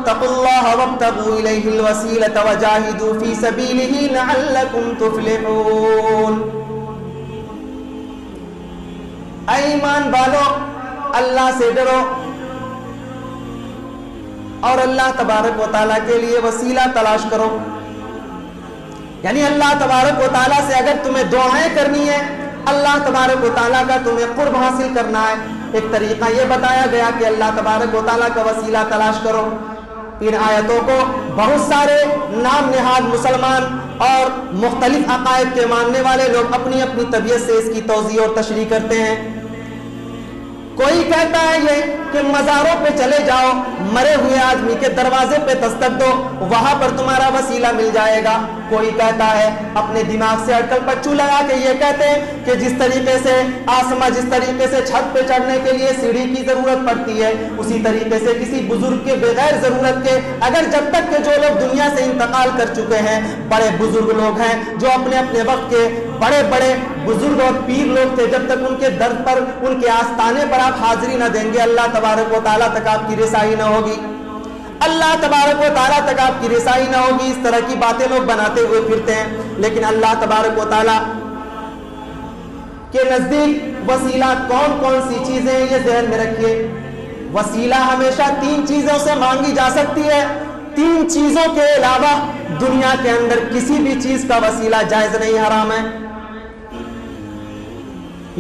اتقوا الله وابتغوا إليه الوسيلة وجاهدوا في سبيله لعلكم تفلحون. اے ایمان والو، اللہ سے ڈرو اور اللہ تبارک و تعالیٰ کے لیے وسیلہ تلاش کرو. یعنی اللہ تبارک و تعالیٰ سے اگر تمہیں دعائیں کرنی ہے، اللہ تبارک و تعالیٰ کا تمہیں قرب حاصل کرنا ہے، ایک طریقہ یہ بتایا گیا کہ اللہ تبارک و تعالیٰ کا وسیلہ تلاش کرو. ان آیتوں کو بہت سارے نام نہاد مسلمان اور مختلف عقائد کے ماننے والے لوگ اپنی اپنی طبیعت سے اس کی توضیح اور تشریح کرتے ہیں. کوئی کہتا ہے یہ کہ مزاروں پہ چلے جاؤ، مرے ہوئے آدمی کے دروازے پہ دستک دو، وہاں پر تمہارا وسیلہ مل جائے گا. کوئی کہتا ہے اپنے دماغ سے اٹکل پچو لگا کے یہ کہتے ہیں کہ جس طریقے سے آسمان، جس طریقے سے چھت پہ چڑھنے کے لیے سیڑھی کی ضرورت پڑتی ہے، اسی طریقے سے کسی بزرگ کے بغیر ضرورت کے، اگر جب تک کہ جو لوگ دنیا سے انتقال کر چکے ہیں، بڑے بزرگ لوگ ہیں جو اپنے اپنے وقت کے بڑے بڑے بزرگ اور پیر لوگ تھے، جب تک ان کے در پر، ان کے آستانے پر آپ حاضری نہ دیں گے، اللہ تبارک و تعالیٰ تک آپ کی رسائی نہ ہوگی. اللہ تبارک و تعالیٰ تک آپ کی رسائی نہ ہوگی. اس طرح کی باتیں لوگ بناتے ہوئے پھرتے ہیں. لیکن اللہ تبارک و تعالیٰ کے نزدیک وسیلہ کون کون سی چیزیں ہیں یہ ذہن میں رکھیے. وسیلہ ہمیشہ 3 چیزوں سے مانگی جا سکتی ہے. 3 چیزوں کے علاوہ دنیا کے اندر کسی بھی چیز کا وسیلہ جائز نہیں، حرام ہے.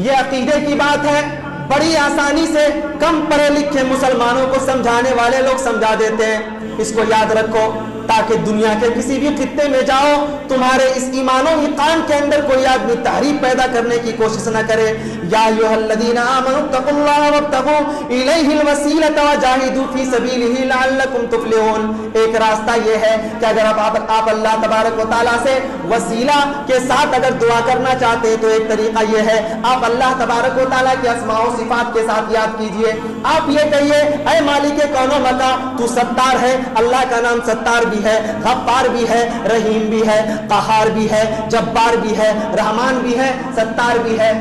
یہ عقیدے کی بات ہے. بڑی آسانی سے کم پڑھے لکھے مسلمانوں کو سمجھانے والے لوگ سمجھا دیتے ہیں. اس کو یاد رکھو تاکہ دنیا کے کسی بھی خطے میں جاؤ، تمہارے اس ایمان و ایقان کے اندر کوئی آدمی تحریف پیدا کرنے کی کوشش نہ کرے. یا ایھا الذین آمنوا اتقوا اللہ وابتغوا الیہ الوسیلۃ وجاہدوا فی سبیلہ لعلکم تفلحون. ایک راستہ یہ ہے کہ اگر آپ اللہ تبارک و تعالیٰ سے وسیلہ کے ساتھ اگر دعا کرنا چاہتے ہیں تو ایک طریقہ یہ ہے، آپ اللہ تبارک و تعالیٰ کے اسماء و صفات کے ساتھ یاد کیجئے. آپ یہ کہیے اے مالک کون و مکا، تو ستار ہے. اللہ کا نام ستار بھی ہے، غفار بھی ہے، رحیم بھی ہے، قہار بھی ہے، جبار بھی ہے، رحمان بھی ہے، ستار بھی ہے.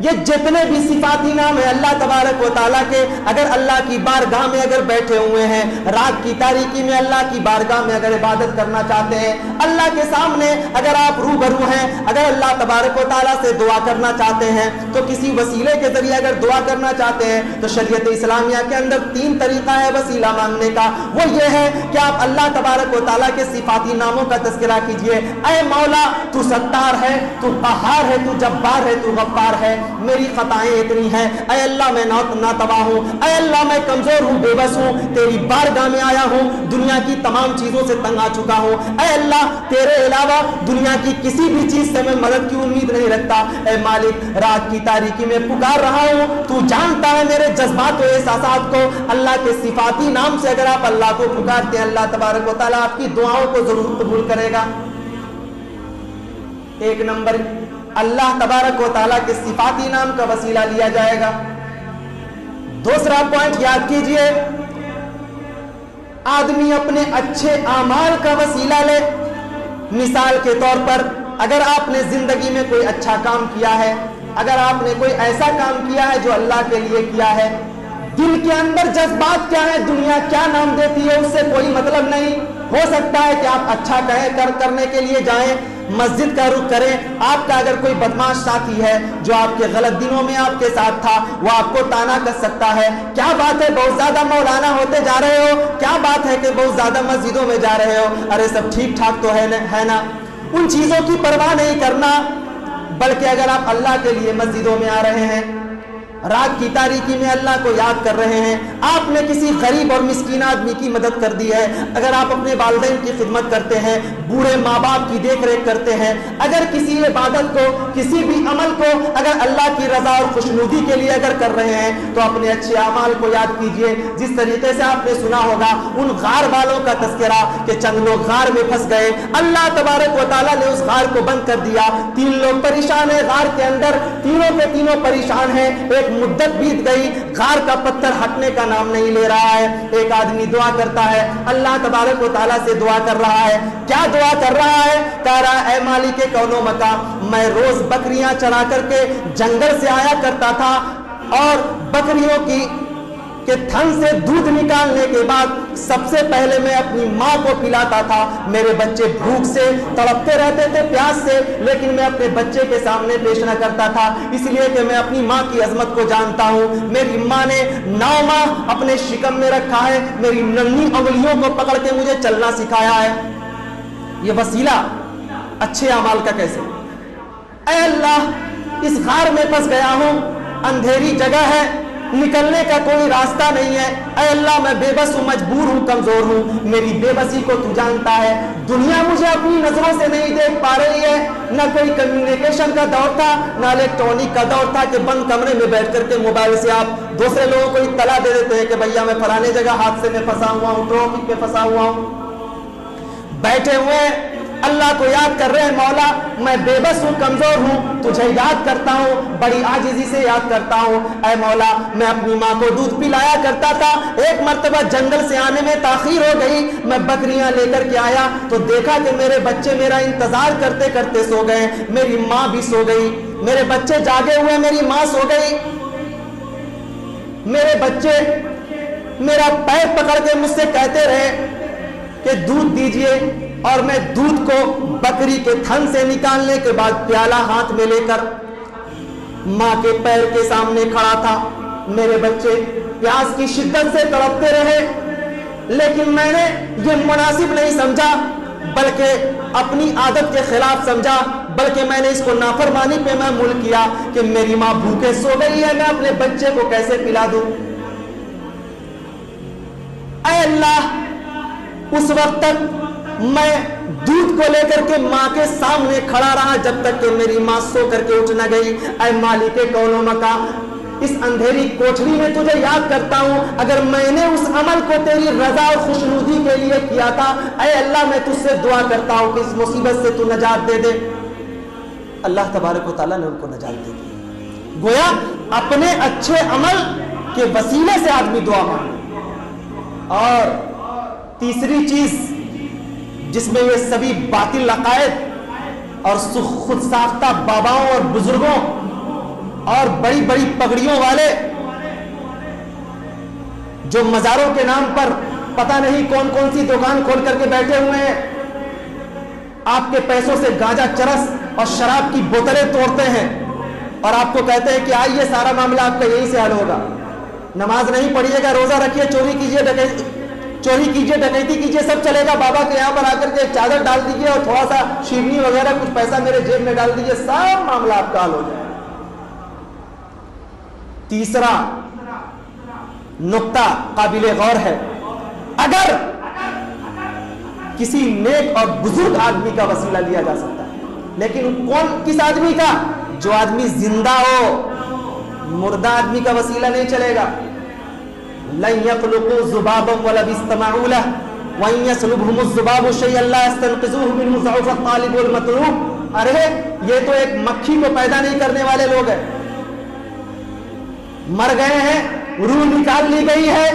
یہ جتنے بھی صفاتی نام ہیں اللہ تبارک و تعالیٰ کے، اگر اللہ کی بارگاہ میں اگر بیٹھے ہوئے ہیں، رات کی تاریکی میں اللہ کی بارگاہ میں اگر عبادت کرنا چاہتے ہیں، اللہ کے سامنے اگر آپ روبرو ہیں، اگر اللہ تبارک و تعالیٰ سے دعا کرنا چاہتے ہیں تو کسی وسیلے کے ذریعے اگر دعا کرنا چاہتے ہیں تو شریعت اسلامیہ کے اندر 3 طریقہ ہے وسیلہ مانگنے کا. وہ یہ ہے کہ آپ اللہ تبارک و تعالیٰ کے صفاتی ناموں کا تذکرہ کیجئے. اے مولا تو ستار ہے، تو قہار ہے، تو جبار ہے، تو غفار ہے. میری خطائیں اتنی ہیں، اے اللہ میں ناتواں ہوں، اے اللہ میں کمزور ہوں، بے بس ہوں، تیری بارگاہ میں آیا ہوں، دنیا کی تمام چیزوں سے تنگ آ چکا ہوں. اے اللہ تیرے علاوہ دنیا کی کسی بھی چیز سے میں مدد کی امید نہیں رکھتا. اے مالک رات کی تاریکی میں پکار رہا ہوں، تو جانتا ہے میرے جذبات و احساسات کو. اللہ کے صفاتی نام سے اگر آپ اللہ کو پکارتے ہیں، اللہ تبارک و تعالیٰ آپ کی دعاؤں کو ضرور قبول کرے گا. 1 نمبر اللہ تبارک و تعالیٰ کے صفاتی نام کا وسیلہ لیا جائے گا. دوسرا پوائنٹ یاد کیجئے، آدمی اپنے اچھے اعمال کا وسیلہ لے. مثال کے طور پر اگر آپ نے زندگی میں کوئی اچھا کام کیا ہے، اگر آپ نے کوئی ایسا کام کیا ہے جو اللہ کے لیے کیا ہے، دل کے اندر جذبات کیا ہے، دنیا کیا نام دیتی ہے، اس سے کوئی مطلب نہیں. ہو سکتا ہے کہ آپ اچھا کرنے کے لیے جائیں، مسجد کا رخ کریں. آپ کا اگر کوئی بدماش ساتھی ہے جو آپ کے غلط دنوں میں آپ کے ساتھ تھا، وہ آپ کو تانا کر سکتا ہے، کیا بات ہے بہت زیادہ مولانا ہوتے جا رہے ہو، کیا بات ہے کہ بہت زیادہ مسجدوں میں جا رہے ہو، ارے سب ٹھیک ٹھاک تو ہے نا. ان چیزوں کی پرواہ نہیں کرنا، بلکہ اگر آپ اللہ کے لیے مسجدوں میں آ رہے ہیں، رات کی تاریکی میں اللہ کو یاد کر رہے ہیں، آپ نے کسی غریب اور مسکین آدمی کی مدد کر دی ہے، اگر آپ اپنے والدین کی خدمت کرتے ہیں، بوڑھے ماں باپ کی دیکھ ریکھ کرتے ہیں، اگر کسی عبادت کو، کسی بھی عمل کو اگر اللہ کی رضا اور خوشنودی کے لیے اگر کر رہے ہیں تو اپنے اچھے اعمال کو یاد کیجئے. جس طریقے سے آپ نے سنا ہوگا ان غار والوں کا تذکرہ کہ چند لوگ غار میں پھنس گئے، اللہ تبارک و تعالیٰ نے اس غار کو بند کر دیا. 3 لوگ پریشان ہیں غار کے اندر، تینوں کے تینوں پریشان ہیں. ایک مدت بیت گئی، غار کا پتھر ہٹنے کا نام نہیں لے رہا ہے. ایک آدمی دعا کرتا ہے، اللہ تبارک و تعالیٰ سے دعا کر رہا ہے. کیا دعا کر رہا ہے کہ بتا رہا ہے اے مالک کونو مکا، میں روز بکریاں چرا کر کے جنگل سے آیا کرتا تھا اور بکریوں کے تھن سے دودھ نکالنے کے بعد سب سے پہلے میں اپنی ماں کو پلاتا تھا. میرے بچے بھوک سے تڑپتے رہتے تھے، پیاس سے، لیکن میں اپنے بچے کے سامنے پیش نہ کرتا تھا، اس لیے کہ میں اپنی ماں کی عظمت کو جانتا ہوں. میری ماں نے 9 ماہ اپنے شکم میں رکھا ہے، میری ننھی انگلیوں کو پکڑ کے مجھے چلنا سکھایا ہے. یہ وسیلہ اچھے اعمال کا کیسے؟ اے اللہ اس غار میں پھنس گیا ہوں، اندھیری جگہ ہے، نکلنے کا کوئی راستہ نہیں ہے. اے اللہ میں بے بس ہوں، مجبور ہوں، کمزور ہوں، میری بے بسی کو تو جانتا ہے. دنیا مجھے اپنی نظروں سے نہیں دیکھ پا رہی ہے، نہ کوئی کمیونیکیشن کا دور تھا، نہ الیکٹرانک کا دور تھا کہ بند کمرے میں بیٹھ کر کے موبائل سے آپ دوسرے لوگوں کو اطلاع دے دیتے ہیں کہ بھیا میں فلانے جگہ حادثے میں پھنسا ہوا ہوں، ٹریفک میں پھنسا ہوا ہوں. بیٹھے ہوئے اللہ کو یاد کر رہے ہیں، مولا میں بے بس ہوں، کمزور ہوں، تجھے یاد کرتا ہوں، بڑی عاجزی سے یاد کرتا ہوں. اے مولا میں اپنی ماں کو دودھ پلایا کرتا تھا، ایک مرتبہ جنگل سے آنے میں تاخیر ہو گئی، میں بکریاں لے کر کے آیا تو دیکھا کہ میرے بچے میرا انتظار کرتے کرتے سو گئے، میری ماں بھی سو گئی، میرے بچے جاگے ہوئے، میری ماں سو گئی. میرے بچے میرا پیر پکڑ کے مجھ سے کہتے رہے کہ دودھ دیجئے، اور میں دودھ کو بکری کے تھن سے نکالنے کے بعد پیالہ ہاتھ میں لے کر ماں کے پیر کے سامنے کھڑا تھا. میرے بچے پیاس کی شدت سے تڑپتے رہے، لیکن میں نے یہ مناسب نہیں سمجھا، بلکہ اپنی عادت کے خلاف سمجھا، بلکہ میں نے اس کو نافرمانی پہ معمول کیا کہ میری ماں بھوکے سو گئی ہے، میں اپنے بچے کو کیسے پلا دوں. اے اللہ اس وقت تک میں دودھ کو لے کر کے ماں کے سامنے کھڑا رہا جب تک کہ میری ماں سو کر کے اٹھ نہ گئی. اے مالک کون و مکا، اس اندھیری کوٹھری میں تجھے یاد کرتا ہوں، اگر میں نے اس عمل کو تیری رضا اور خوشنودی کے لیے کیا تھا، اے اللہ میں تجھ سے دعا کرتا ہوں کہ اس مصیبت سے تو نجات دے دے. اللہ تبارک و تعالیٰ نے ان کو نجات دے دی. گویا اپنے اچھے عمل کے وسیلے سے آدمی دعا مانگے. اور تیسری چیز جس میں یہ سبھی باطل عقائد اور خود ساختہ باباؤں اور بزرگوں اور بڑی بڑی پگڑیوں والے جو مزاروں کے نام پر پتہ نہیں کون کون سی دکان کھول کر کے بیٹھے ہوئے ہیں، آپ کے پیسوں سے گانجا، چرس اور شراب کی بوتلیں توڑتے ہیں اور آپ کو کہتے ہیں کہ آئیے سارا معاملہ آپ کا یہی سے حل ہوگا. نماز نہیں پڑھیے گا، روزہ رکھیے، چوری کیجیے، ڈکیتی کیجیے، سب چلے گا. بابا کے یہاں پر آ کر کے ایک چادر ڈال دیجیے اور تھوڑا سا شیرنی وغیرہ کچھ پیسہ میرے جیب میں ڈال دیجیے، سب معاملہ آپ کا حل ہو جائے. تیسرا نقطہ قابل غور ہے، اگر کسی نیک اور بزرگ آدمی کا وسیلہ لیا جا سکتا ہے، لیکن کس آدمی کا؟ جو آدمی زندہ ہو. مردہ آدمی کا وسیلہ نہیں چلے گا. لن يخلقوا ذبابا ولو استمعوا له وان يسلبهم الذباب شيئا لا يستنقذوه منه ضعف الطالب والمطلوب. ارے یہ تو ایک مکھی کو پیدا نہیں کرنے والے لوگ ہیں، مر گئے ہیں، روح نکال لی گئی ہے،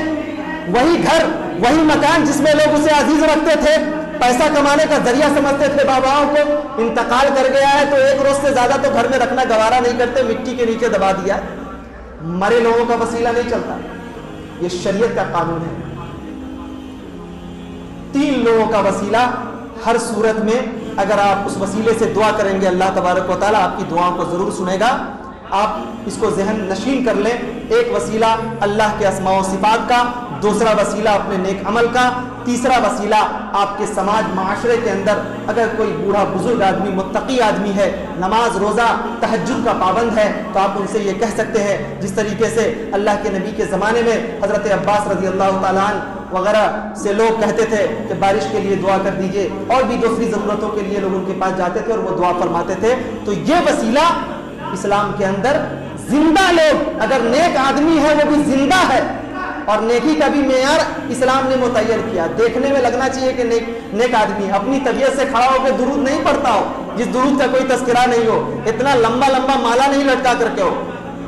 وہی گھر وہی مکان جس میں لوگ اسے عزیز رکھتے تھے، پیسہ کمانے کا ذریعہ سمجھتے تھے باباؤں کو، انتقال کر گیا ہے تو ایک روز سے زیادہ تو گھر میں رکھنا گوارا نہیں کرتے، مٹی کے نیچے دبا دیا. مرے لوگوں کا وسیلہ نہیں چلتا، یہ شریعت کا قانون ہے. 3 لوگوں کا وسیلہ ہر صورت میں اگر آپ اس وسیلے سے دعا کریں گے اللہ تبارک و تعالیٰ آپ کی دعاؤں کو ضرور سنے گا. آپ اس کو ذہن نشین کر لیں. ایک وسیلہ اللہ کے اسماء و صفات کا، دوسرا وسیلہ اپنے نیک عمل کا، تیسرا وسیلہ آپ کے سماج معاشرے کے اندر اگر کوئی بوڑھا بزرگ آدمی متقی آدمی ہے، نماز روزہ تہجد کا پابند ہے، تو آپ ان سے یہ کہہ سکتے ہیں جس طریقے سے اللہ کے نبی کے زمانے میں حضرت عباس رضی اللہ تعالیٰ عنہ وغیرہ سے لوگ کہتے تھے کہ بارش کے لیے دعا کر دیجئے، اور بھی دوسری ضرورتوں کے لیے لوگ ان کے پاس جاتے تھے اور وہ دعا فرماتے تھے. تو یہ وسیلہ اسلام کے اندر زندہ لوگ، اگر نیک آدمی ہے وہ بھی زندہ ہے، اور نیکی کا بھی معیار اسلام نے متعین کیا. دیکھنے میں لگنا چاہیے کہ نیک آدمی اپنی طبیعت سے کھڑا ہو کے درود نہیں پڑھتا ہو، جس درود کا کوئی تذکرہ نہیں ہو، اتنا لمبا لمبا مالا نہیں لٹکا کر کے ہو،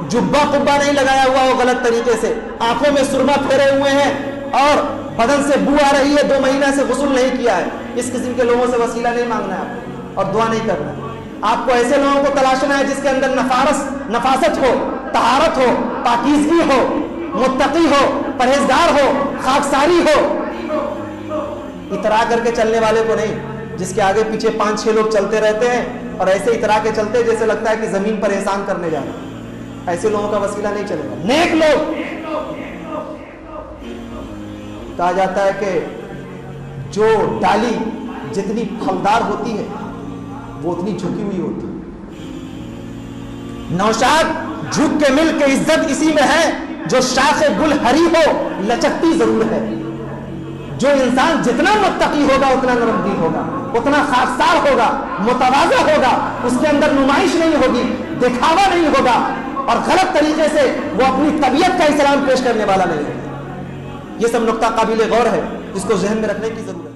جبہ قبہ نہیں لگایا ہوا ہو غلط طریقے سے، آنکھوں میں سرما پھیرے ہوئے ہیں اور بدن سے بو آ رہی ہے، 2 مہینے سے غسل نہیں کیا ہے. اس قسم کے لوگوں سے وسیلہ نہیں مانگنا ہے آپ. اور دعا نہیں کرنا ہے. آپ کو ایسے لوگوں کو تلاشنا ہے جس کے اندر نفاست ہو, طہارت ہو, پاکیزگی ہو, متقی ہو, پرہیزگار ہو, خاکساری ہو. اترا کر کے چلنے والے کو نہیں, جس کے آگے پیچھے 5-6 لوگ چلتے رہتے ہیں اور ایسے اترا کے چلتے جیسے لگتا ہے کہ زمین پر احسان کرنے جا رہے ہیں. ایسے لوگوں کا وسیلہ نہیں چلے گا. نیک لوگ, کہا جاتا ہے کہ جو ڈالی جتنی پھلدار ہوتی ہے وہ اتنی جھکی ہوئی ہوتی ہے. نوشاد جھک کے مل کے عزت اسی میں ہے, جو شاخ گل ہری ہو لچکتی ضرور ہے. جو انسان جتنا متقی ہوگا اتنا نرم دل ہوگا, اتنا خاکسار ہوگا, متواضع ہوگا, اس کے اندر نمائش نہیں ہوگی, دکھاوا نہیں ہوگا, اور غلط طریقے سے وہ اپنی طبیعت کا اسلام پیش کرنے والا نہیں ہے. یہ سب نقطہ قابل غور ہے, جس کو ذہن میں رکھنے کی ضرورت ہے.